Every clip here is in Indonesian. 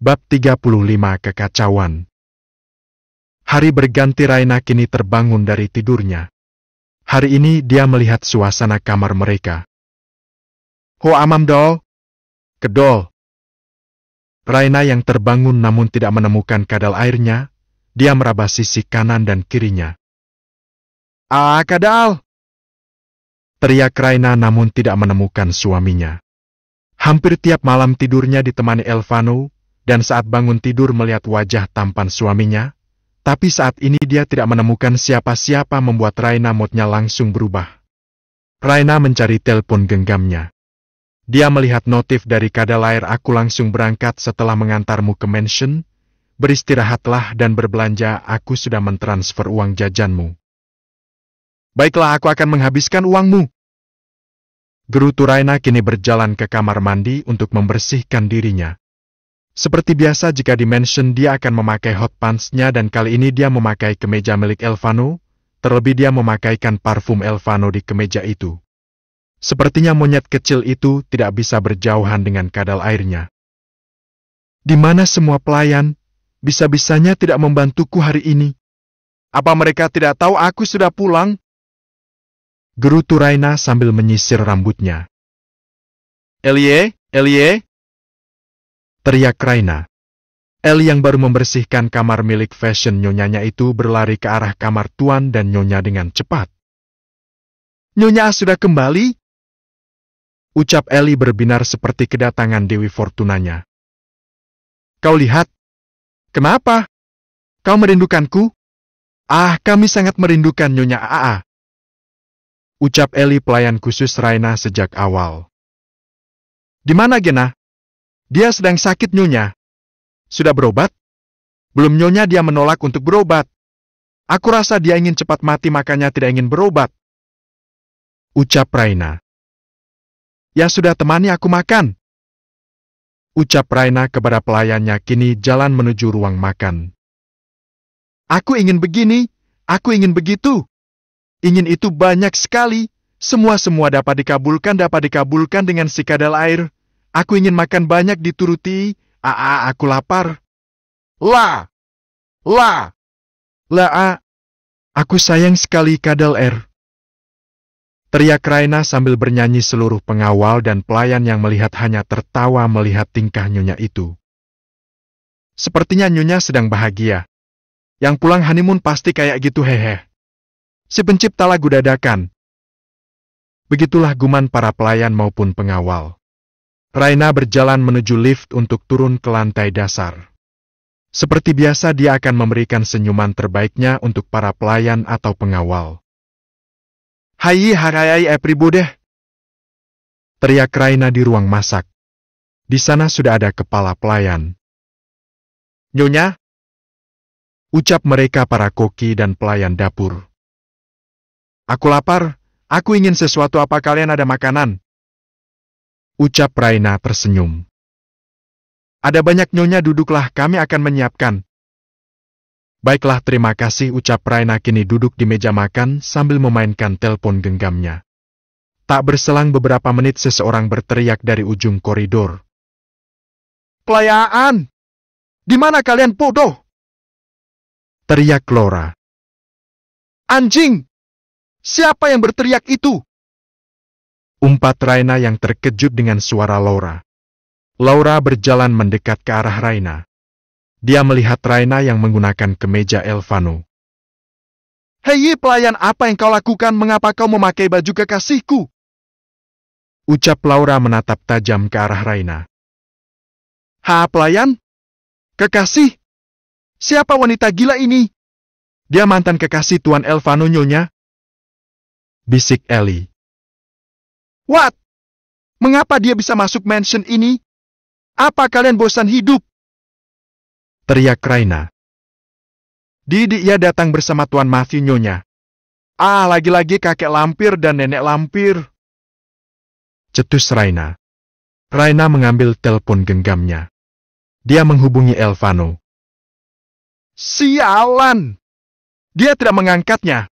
Bab 35 Kekacauan. Hari berganti. Raina kini terbangun dari tidurnya. Hari ini dia melihat suasana kamar mereka. Ho amam dol. Kedol. Raina yang terbangun namun tidak menemukan kadal airnya, dia meraba sisi kanan dan kirinya. Kadal! Teriak Raina namun tidak menemukan suaminya. Hampir tiap malam tidurnya ditemani Elvano, dan saat bangun tidur melihat wajah tampan suaminya, tapi saat ini dia tidak menemukan siapa-siapa membuat Raina moodnya langsung berubah. Raina mencari telepon genggamnya. Dia melihat notif dari kadal air. Aku langsung berangkat setelah mengantarmu ke mansion. Beristirahatlah dan berbelanja, aku sudah mentransfer uang jajanmu. Baiklah, aku akan menghabiskan uangmu. Gerutu Raina kini berjalan ke kamar mandi untuk membersihkan dirinya. Seperti biasa jika di mansion dia akan memakai hot pants-nya dan kali ini dia memakai kemeja milik Elvano, terlebih dia memakaikan parfum Elvano di kemeja itu. Sepertinya monyet kecil itu tidak bisa berjauhan dengan kadal airnya. Di mana semua pelayan? Bisa-bisanya tidak membantuku hari ini. Apa mereka tidak tahu aku sudah pulang? Gerutu Raina sambil menyisir rambutnya. Elie, Elie! Teriak Raina. Eli yang baru membersihkan kamar milik fashion nyonyanya itu berlari ke arah kamar tuan dan nyonya dengan cepat. Nyonya sudah kembali? Ucap Eli berbinar seperti kedatangan Dewi Fortunanya. Kau lihat. Kenapa? Kau merindukanku? Kami sangat merindukan Nyonya Aa. Ucap Eli pelayan khusus Raina sejak awal. Di mana Gena? Dia sedang sakit Nyonya. Sudah berobat? Belum Nyonya, dia menolak untuk berobat. Aku rasa dia ingin cepat mati makanya tidak ingin berobat. Ucap Raina. Ya sudah, temani aku makan. Ucap Raina kepada pelayannya kini jalan menuju ruang makan. Aku ingin begini, aku ingin begitu. Ingin itu banyak sekali. Semua dapat dikabulkan dengan si kadal air. Aku ingin makan banyak dituruti. Aku lapar. La. Aku sayang sekali kadal air. Teriak Raina sambil bernyanyi. Seluruh pengawal dan pelayan yang melihat hanya tertawa melihat tingkah nyonya itu. Sepertinya nyonya sedang bahagia. Yang pulang honeymoon pasti kayak gitu, hehe. Si pencipta lagu dadakan. Begitulah guman para pelayan maupun pengawal. Raina berjalan menuju lift untuk turun ke lantai dasar. Seperti biasa dia akan memberikan senyuman terbaiknya untuk para pelayan atau pengawal. Hai everybody! Teriak Raina di ruang masak. Di sana sudah ada kepala pelayan. Nyonya? Ucap mereka para koki dan pelayan dapur. Aku lapar, aku ingin sesuatu. Apa kalian ada makanan? Ucap Raina tersenyum. Ada banyak Nyonya, duduklah, kami akan menyiapkan. Baiklah, terima kasih, ucap Raina kini duduk di meja makan sambil memainkan telepon genggamnya. Tak berselang beberapa menit seseorang berteriak dari ujung koridor. Pelayaan! Di mana kalian, bodoh? Teriak Laura. Anjing! Siapa yang berteriak itu? Umpat Raina yang terkejut dengan suara Laura. Laura berjalan mendekat ke arah Raina. Dia melihat Raina yang menggunakan kemeja Elvano. Hei pelayan, apa yang kau lakukan? Mengapa kau memakai baju kekasihku? Ucap Laura menatap tajam ke arah Raina. Pelayan? Kekasih? Siapa wanita gila ini? Dia mantan kekasih Tuan Elvano, Nyonya. Bisik Eli. What? Mengapa dia bisa masuk mansion ini? Apa kalian bosan hidup? Teriak Raina. Dia datang bersama Tuan Matthew, Nyonya. Lagi-lagi kakek lampir dan nenek lampir. Cetus Raina. Raina mengambil telepon genggamnya. Dia menghubungi Elvano. Sialan! Dia tidak mengangkatnya.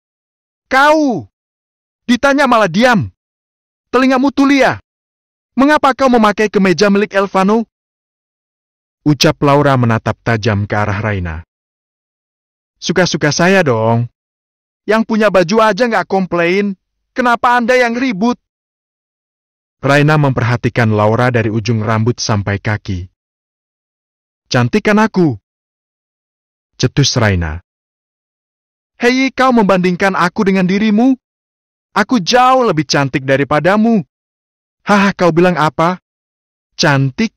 Kau! Ditanya malah diam. Telingamu tuli ya? Mengapa kau memakai kemeja milik Elvano? Ucap Laura menatap tajam ke arah Raina. Suka-suka saya dong. Yang punya baju aja nggak komplain. Kenapa Anda yang ribut? Raina memperhatikan Laura dari ujung rambut sampai kaki. Cantik kan aku? Cetus Raina. Hei, kau membandingkan aku dengan dirimu? Aku jauh lebih cantik daripadamu. Haha, kau bilang apa? Cantik?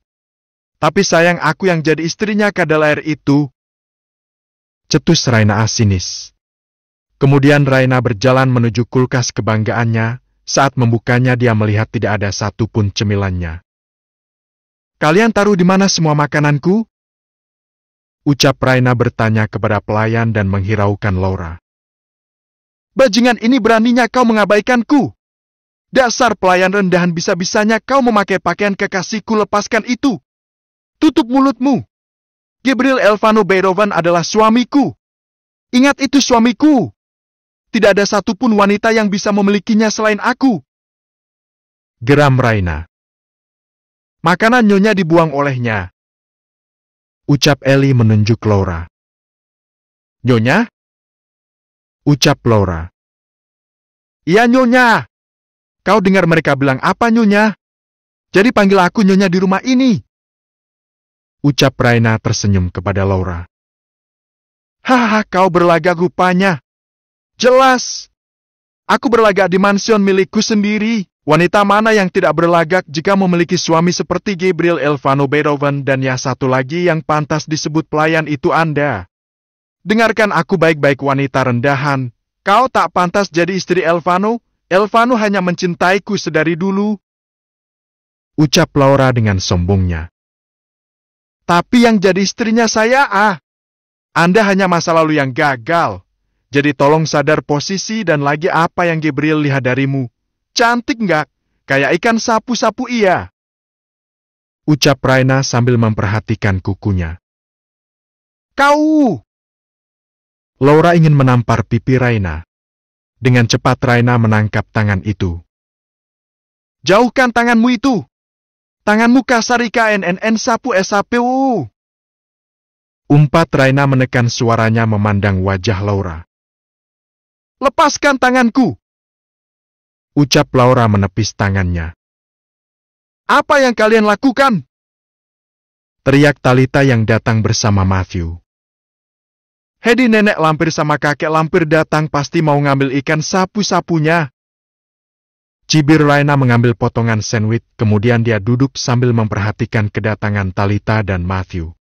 Tapi sayang aku yang jadi istrinya Kadalair itu. Cetus Raina asinis. Kemudian Raina berjalan menuju kulkas kebanggaannya. Saat membukanya dia melihat tidak ada satupun cemilannya. Kalian taruh di mana semua makananku? Ucap Raina bertanya kepada pelayan dan menghiraukan Laura. Bajingan ini beraninya kau mengabaikanku. Dasar pelayan rendahan, bisa-bisanya kau memakai pakaian kekasihku, lepaskan itu. Tutup mulutmu. Gabriel Elfano Beethoven adalah suamiku. Ingat itu suamiku. Tidak ada satupun wanita yang bisa memilikinya selain aku. Geram Raina. Makanan nyonya dibuang olehnya. Ucap Ellie menunjuk Laura. Nyonya? Ucap Laura. Iya nyonya. Kau dengar mereka bilang apa nyonya? Jadi panggil aku nyonya di rumah ini. Ucap Raina tersenyum kepada Laura. Haha, kau berlagak rupanya. Jelas. Aku berlagak di mansion milikku sendiri. Wanita mana yang tidak berlagak jika memiliki suami seperti Gabriel Elfano Beethoven, dan ya satu lagi yang pantas disebut pelayan itu Anda. Dengarkan aku baik-baik wanita rendahan. Kau tak pantas jadi istri Elfano. Elfano hanya mencintaiku sedari dulu. Ucap Laura dengan sombongnya. Tapi yang jadi istrinya saya Anda hanya masa lalu yang gagal. Jadi tolong sadar posisi, dan lagi apa yang Gabriel lihat darimu. Cantik nggak? Kayak ikan sapu-sapu iya. Ucap Raina sambil memperhatikan kukunya. Kau! Laura ingin menampar pipi Raina. Dengan cepat Raina menangkap tangan itu. Jauhkan tanganmu itu. Tanganmu kasar IKNNN sapu SAPU. Umpat Raina menekan suaranya memandang wajah Laura. Lepaskan tanganku. Ucap Laura menepis tangannya. Apa yang kalian lakukan? Teriak Talita yang datang bersama Matthew. Hedi, nenek lampir sama kakek lampir datang, pasti mau ngambil ikan sapu-sapunya. Cibir Raina mengambil potongan sandwich, kemudian dia duduk sambil memperhatikan kedatangan Talita dan Matthew.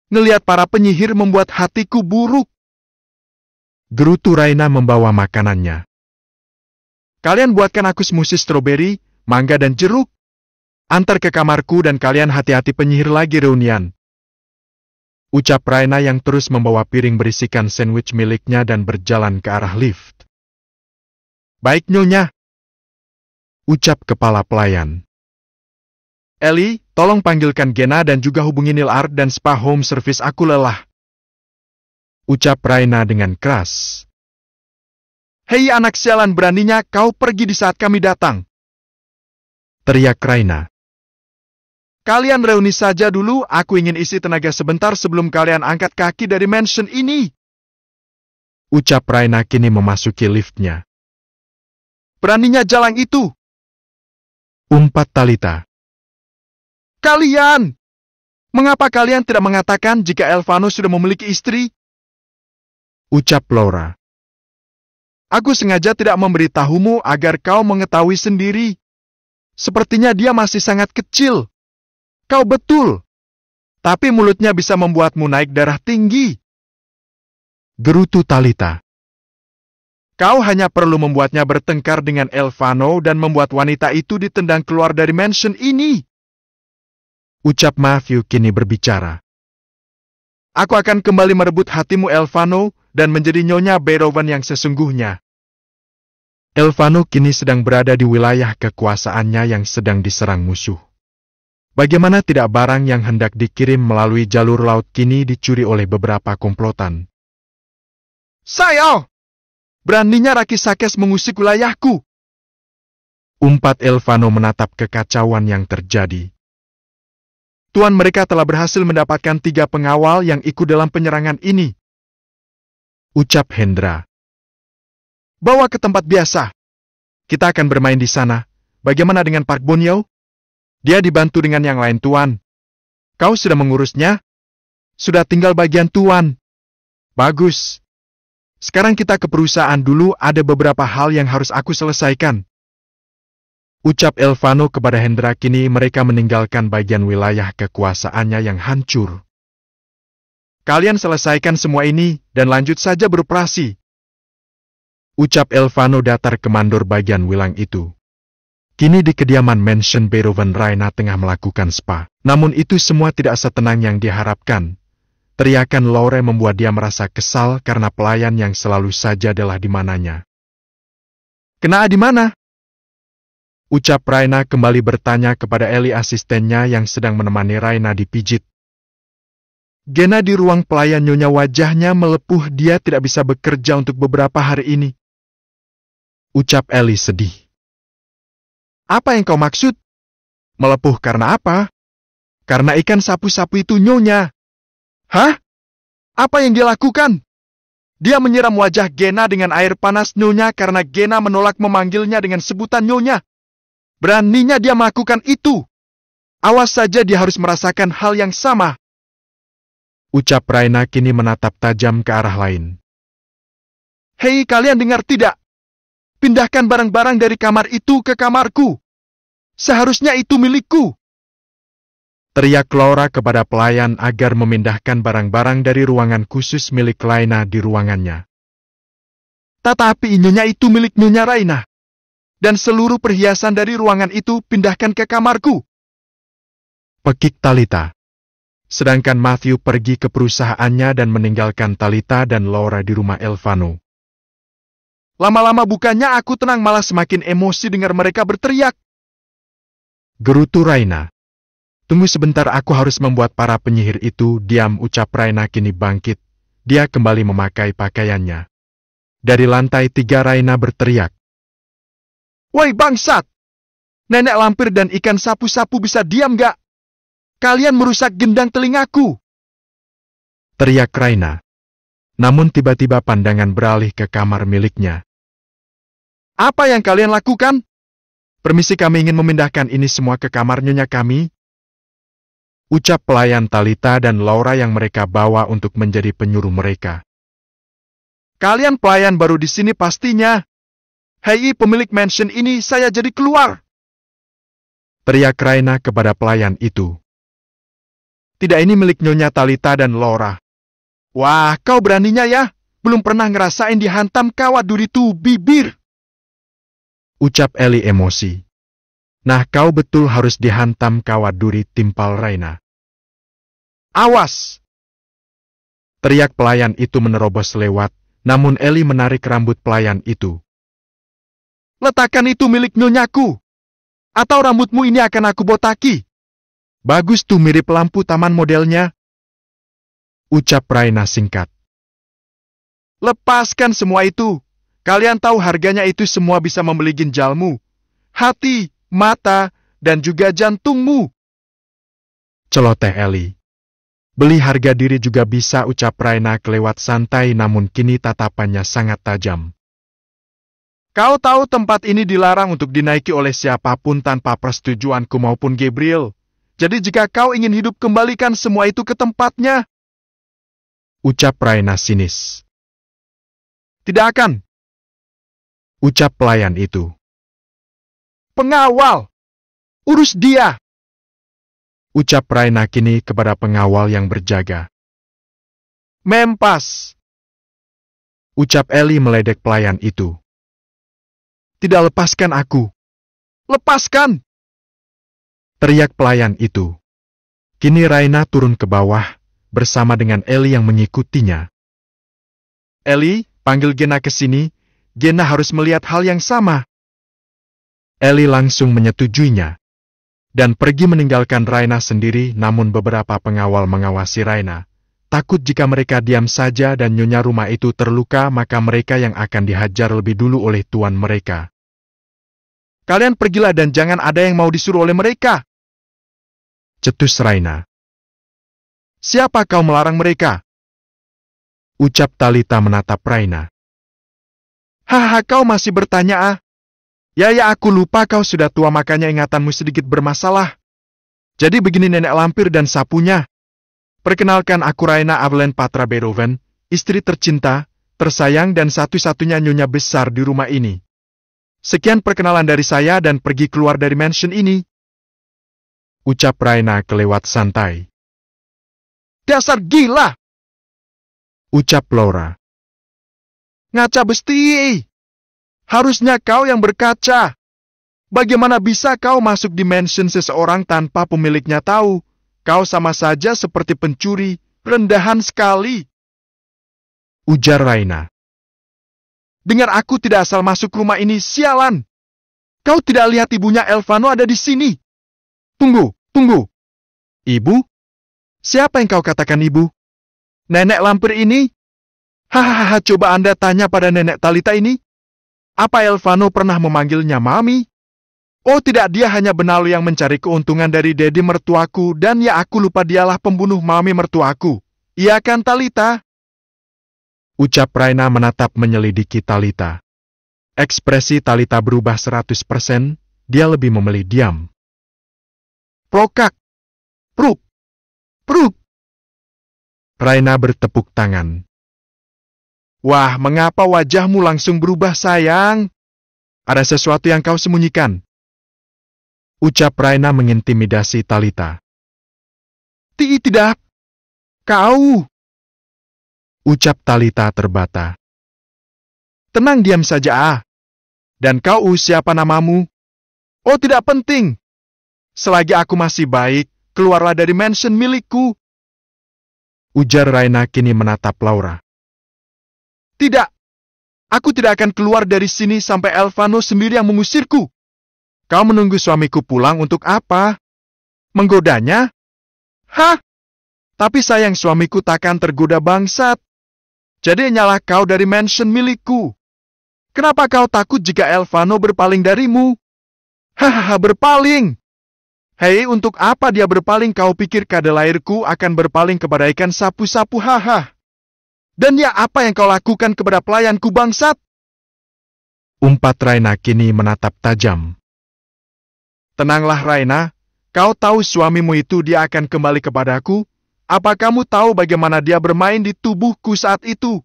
Ngelihat para penyihir membuat hatiku buruk. Gerutu Raina membawa makanannya. Kalian buatkan aku smoothie stroberi, mangga dan jeruk. Antar ke kamarku dan kalian hati-hati, penyihir lagi reunian. Ucap Raina yang terus membawa piring berisikan sandwich miliknya dan berjalan ke arah lift. Baik nyonya. Ucap kepala pelayan. Ellie, tolong panggilkan Gena dan juga hubungi Neil Art dan Spa Home Service, aku lelah. Ucap Raina dengan keras. Hei anak sialan, beraninya kau pergi di saat kami datang. Teriak Raina. Kalian reuni saja dulu, aku ingin isi tenaga sebentar sebelum kalian angkat kaki dari mansion ini. Ucap Raina kini memasuki liftnya. Beraninya jalan itu. Umpat Talita. Kalian! Mengapa kalian tidak mengatakan jika Elfano sudah memiliki istri? Ucap Laura. Aku sengaja tidak memberitahumu agar kau mengetahui sendiri. Sepertinya dia masih sangat kecil. Kau betul. Tapi mulutnya bisa membuatmu naik darah tinggi. Gerutu Talita. Kau hanya perlu membuatnya bertengkar dengan Elfano dan membuat wanita itu ditendang keluar dari mansion ini. Ucap Matthew kini berbicara. Aku akan kembali merebut hatimu Elfano dan menjadi nyonya Beethoven yang sesungguhnya. Elfano kini sedang berada di wilayah kekuasaannya yang sedang diserang musuh. Bagaimana tidak barang yang hendak dikirim melalui jalur laut kini dicuri oleh beberapa komplotan. Saya! Beraninya Rakisakes mengusik wilayahku. Umpat Elfano menatap kekacauan yang terjadi. Tuan mereka telah berhasil mendapatkan 3 pengawal yang ikut dalam penyerangan ini. Ucap Hendra. Bawa ke tempat biasa. Kita akan bermain di sana. Bagaimana dengan Park Bonyeo? Dia dibantu dengan yang lain, Tuan. Kau sudah mengurusnya? Sudah tinggal bagian Tuan. Bagus. Sekarang kita ke perusahaan dulu, ada beberapa hal yang harus aku selesaikan. Ucap Elvano kepada Hendra. Kini mereka meninggalkan bagian wilayah kekuasaannya yang hancur. Kalian selesaikan semua ini dan lanjut saja beroperasi. Ucap Elvano datar ke mandor bagian wilang itu. Kini di kediaman Mansion Beethoven, Raina tengah melakukan spa. Namun itu semua tidak setenang yang diharapkan. Teriakan Laure membuat dia merasa kesal karena pelayan yang selalu saja adalah di mananya. Kena di mana? Ucap Raina kembali bertanya kepada Eli, asistennya yang sedang menemani Raina dipijit. Gena di ruang pelayan, Nyonya, wajahnya melepuh, dia tidak bisa bekerja untuk beberapa hari ini. Ucap Eli sedih. Apa yang kau maksud? Melepuh karena apa? Karena ikan sapu-sapu itu, Nyonya. Hah? Apa yang dia lakukan? Dia menyiram wajah Gena dengan air panas, Nyonya, karena Gena menolak memanggilnya dengan sebutan Nyonya. Beraninya dia melakukan itu. Awas saja dia harus merasakan hal yang sama. Ucap Raina kini menatap tajam ke arah lain. Hei, kalian dengar tidak? Pindahkan barang-barang dari kamar itu ke kamarku. Seharusnya itu milikku. Teriak Laura kepada pelayan agar memindahkan barang-barang dari ruangan khusus milik Raina di ruangannya. Tetapi Nyonya, itu milik Nyonya Raina. Dan seluruh perhiasan dari ruangan itu pindahkan ke kamarku. Pekik Talita. Sedangkan Matthew pergi ke perusahaannya dan meninggalkan Talita dan Laura di rumah Elvano. Lama-lama bukannya aku tenang, malah semakin emosi dengar mereka berteriak. Gerutu Raina. Tunggu sebentar, aku harus membuat para penyihir itu diam. Ucap Raina kini bangkit. Dia kembali memakai pakaiannya. Dari lantai 3 Raina berteriak. Woi bangsat! Nenek lampir dan ikan sapu-sapu, bisa diam gak? Kalian merusak gendang telingaku! Teriak Raina. Namun tiba-tiba pandangan beralih ke kamar miliknya. Apa yang kalian lakukan? Permisi, kami ingin memindahkan ini semua ke kamar Nyonya kami. Ucap pelayan Talita dan Laura yang mereka bawa untuk menjadi penyuruh mereka. Kalian pelayan baru di sini pastinya. Hei pemilik mansion ini, saya jadi keluar. Teriak Raina kepada pelayan itu. Tidak, ini milik Nyonya Talita dan Laura. Wah, kau beraninya ya? Belum pernah ngerasain dihantam kawat duri tuh bibir. Ucap Eli emosi. Nah, kau betul harus dihantam kawat duri, timpal Raina. Awas! Teriak pelayan itu menerobos lewat, namun Eli menarik rambut pelayan itu. Letakkan itu milik Nyonyaku. Atau rambutmu ini akan aku botaki. Bagus tuh, mirip lampu taman modelnya. Ucap Raina singkat. Lepaskan semua itu. Kalian tahu harganya itu semua bisa membeli ginjalmu, hati, mata, dan juga jantungmu. Celoteh Eli. Beli harga diri juga bisa, ucap Raina kelewat santai, namun kini tatapannya sangat tajam. Kau tahu tempat ini dilarang untuk dinaiki oleh siapapun tanpa persetujuanku maupun Gabriel. Jadi jika kau ingin hidup, kembalikan semua itu ke tempatnya. Ucap Raina sinis. Tidak akan. Ucap pelayan itu. Pengawal! Urus dia! Ucap Raina kini kepada pengawal yang berjaga. Mempas! Ucap Eli meledek pelayan itu. Tidak, lepaskan aku. Lepaskan! Teriak pelayan itu. Kini Raina turun ke bawah, bersama dengan Eli yang mengikutinya. Eli, panggil Gena ke sini. Gena harus melihat hal yang sama. Eli langsung menyetujuinya. Dan pergi meninggalkan Raina sendiri, namun beberapa pengawal mengawasi Raina. Takut jika mereka diam saja dan nyonya rumah itu terluka, maka mereka yang akan dihajar lebih dulu oleh tuan mereka. Kalian pergilah dan jangan ada yang mau disuruh oleh mereka. cetus Raina. Siapa kau melarang mereka? Ucap Talita menatap Raina. Haha, kau masih bertanya ah? Ya aku lupa kau sudah tua makanya ingatanmu sedikit bermasalah. Jadi begini nenek lampir dan sapunya. Perkenalkan aku Raina Avlen Patra Beroven, istri tercinta, tersayang dan satu-satunya nyonya besar di rumah ini. Sekian perkenalan dari saya dan pergi keluar dari mansion ini. Ucap Raina kelewat santai. Dasar gila! Ucap Laura. Ngaca besti! Harusnya kau yang berkaca. Bagaimana bisa kau masuk di mansion seseorang tanpa pemiliknya tahu? Kau sama saja seperti pencuri, rendahan sekali. Ujar Raina. Dengar aku tidak asal masuk rumah ini, sialan. Kau tidak lihat ibunya Elvano ada di sini. Tunggu. Ibu? Siapa yang kau katakan ibu? Nenek lampir ini? Hahaha, coba Anda tanya pada nenek Talita ini. Apa Elvano pernah memanggilnya Mami? Oh tidak, dia hanya benalu yang mencari keuntungan dari dedi mertuaku dan ya aku lupa dialah pembunuh Mami mertuaku. Iya kan Talita? Ucap Raina menatap menyelidiki Talita. Ekspresi Talita berubah 100%, dia lebih memilih diam. Prokak! Pruk! Raina bertepuk tangan. Wah, mengapa wajahmu langsung berubah sayang? Ada sesuatu yang kau sembunyikan. Ucap Raina mengintimidasi Talita. Tidak. Kau. Ucap Talita terbata. Tenang, diam saja. Dan kau siapa namamu? Oh, tidak penting. Selagi aku masih baik, keluarlah dari mansion milikku. Ujar Raina kini menatap Laura. Tidak. Aku tidak akan keluar dari sini sampai Elvano sendiri yang mengusirku. Kau menunggu suamiku pulang untuk apa? Menggodanya? Hah? Tapi sayang suamiku takkan tergoda bangsat. Jadi nyalah kau dari mansion milikku. Kenapa kau takut jika Elvano berpaling darimu? Hahaha, berpaling. Hei, untuk apa dia berpaling? Kau pikir kadalairku akan berpaling kepada ikan sapu-sapu? Haha. Dan ya apa yang kau lakukan kepada pelayanku bangsat? Umpat Raina kini menatap tajam. Tenanglah Raina, kau tahu suamimu itu dia akan kembali kepadaku. Apa kamu tahu bagaimana dia bermain di tubuhku saat itu?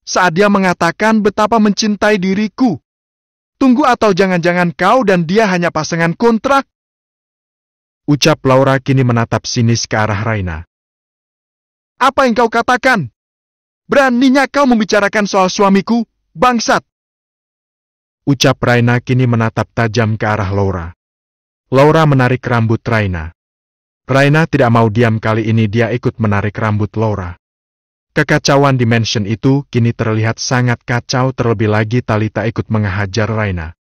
Saat dia mengatakan betapa mencintai diriku. Tunggu, atau jangan-jangan kau dan dia hanya pasangan kontrak? Ucap Laura kini menatap sinis ke arah Raina. Apa yang kau katakan? Beraninya kau membicarakan soal suamiku, bangsat? Ucap Raina kini menatap tajam ke arah Laura. Laura menarik rambut Raina. Raina tidak mau diam, kali ini dia ikut menarik rambut Laura. Kekacauan di mansion itu kini terlihat sangat kacau, terlebih lagi Talita ikut menghajar Raina.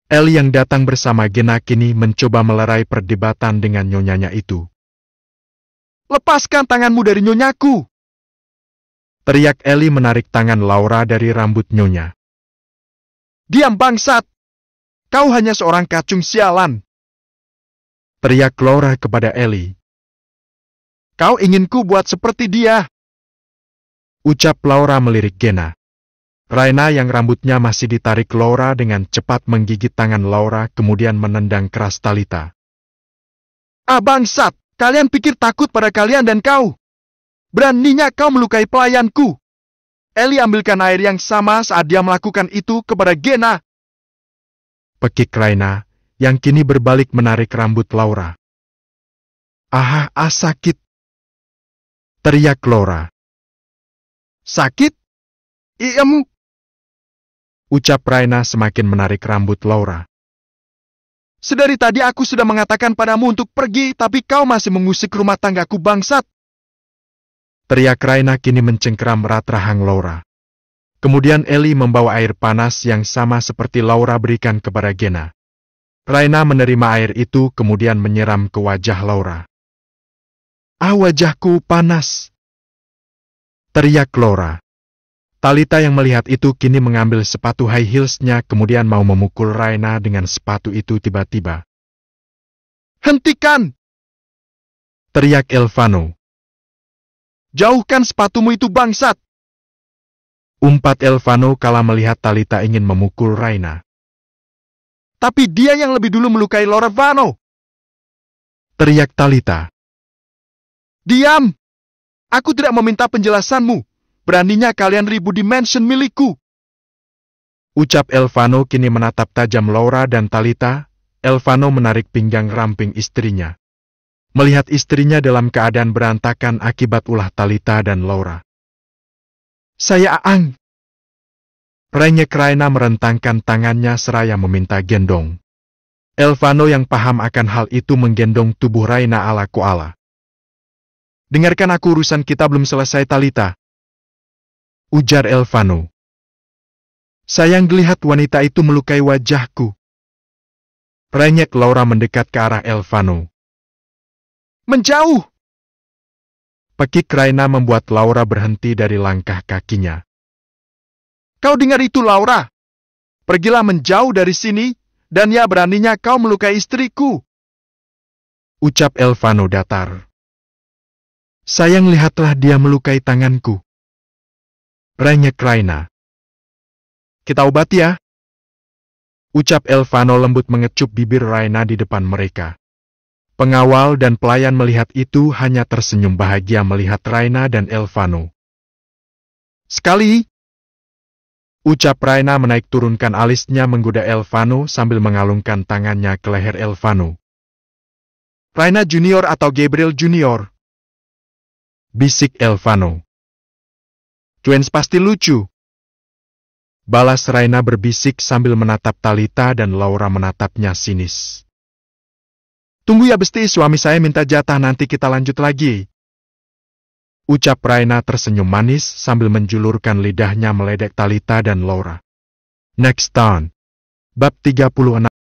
Ellie yang datang bersama Gena kini mencoba melerai perdebatan dengan nyonyanya itu. Lepaskan tanganmu dari nyonyaku! Teriak Ellie menarik tangan Laura dari rambut nyonya. Diam bangsat! Kau hanya seorang kacung sialan! Teriak Laura kepada Ellie. Kau ingin ku buat seperti dia? Ucap Laura melirik Gena. Raina yang rambutnya masih ditarik Laura dengan cepat menggigit tangan Laura kemudian menendang keras Talita. Ah bangsat! Kalian pikir takut pada kalian dan kau? Beraninya kau melukai pelayanku! Ellie ambilkan air yang sama saat dia melakukan itu kepada Gena. Pekik Raina yang kini berbalik menarik rambut Laura. Sakit! Teriak Laura. Sakit? Iem! Ucap Raina semakin menarik rambut Laura. Sedari tadi aku sudah mengatakan padamu untuk pergi, tapi kau masih mengusik rumah tanggaku bangsat. Teriak Raina kini mencengkeram erat rahang Laura. Kemudian Ellie membawa air panas yang sama seperti Laura berikan kepada Gena. Raina menerima air itu kemudian menyiram ke wajah Laura. Wajahku panas! Teriak Laura. Talita yang melihat itu kini mengambil sepatu high heelsnya kemudian mau memukul Raina dengan sepatu itu tiba-tiba. Hentikan! teriak Elvano. Jauhkan sepatumu itu bangsat! Umpat Elvano kala melihat Talita ingin memukul Raina. Tapi dia yang lebih dulu melukai Laura Vano. Teriak Talita. Diam! Aku tidak meminta penjelasanmu. Beraninya kalian ribut di mansion milikku. Ucap Elvano kini menatap tajam Laura dan Talita. Elvano menarik pinggang ramping istrinya. Melihat istrinya dalam keadaan berantakan akibat ulah Talita dan Laura. Saya Aang. Rengek Raina merentangkan tangannya seraya meminta gendong. Elvano yang paham akan hal itu menggendong tubuh Raina ala koala. Dengarkan aku, urusan kita belum selesai, Talita. Ujar Elvano. Sayang lihat wanita itu melukai wajahku. Rengek Laura mendekat ke arah Elvano. Menjauh! Pekik Raina membuat Laura berhenti dari langkah kakinya. Kau dengar itu, Laura? Pergilah menjauh dari sini, dan ya beraninya kau melukai istriku. Ucap Elvano datar. Sayang lihatlah dia melukai tanganku. Rengek Raina. Kita obati ya. Ucap Elvano lembut mengecup bibir Raina di depan mereka. Pengawal dan pelayan melihat itu hanya tersenyum bahagia melihat Raina dan Elvano. Sekali! Ucap Raina menaik turunkan alisnya menggoda Elvano sambil mengalungkan tangannya ke leher Elvano. Raina Junior atau Gabriel Junior? Bisik Elvano. Twins pasti lucu. Balas Raina berbisik sambil menatap Talita dan Laura menatapnya sinis. Tunggu ya Besti, suami saya minta jatah, nanti kita lanjut lagi. Ucap Raina tersenyum manis sambil menjulurkan lidahnya meledek Talita dan Laura. Next time. Bab 36.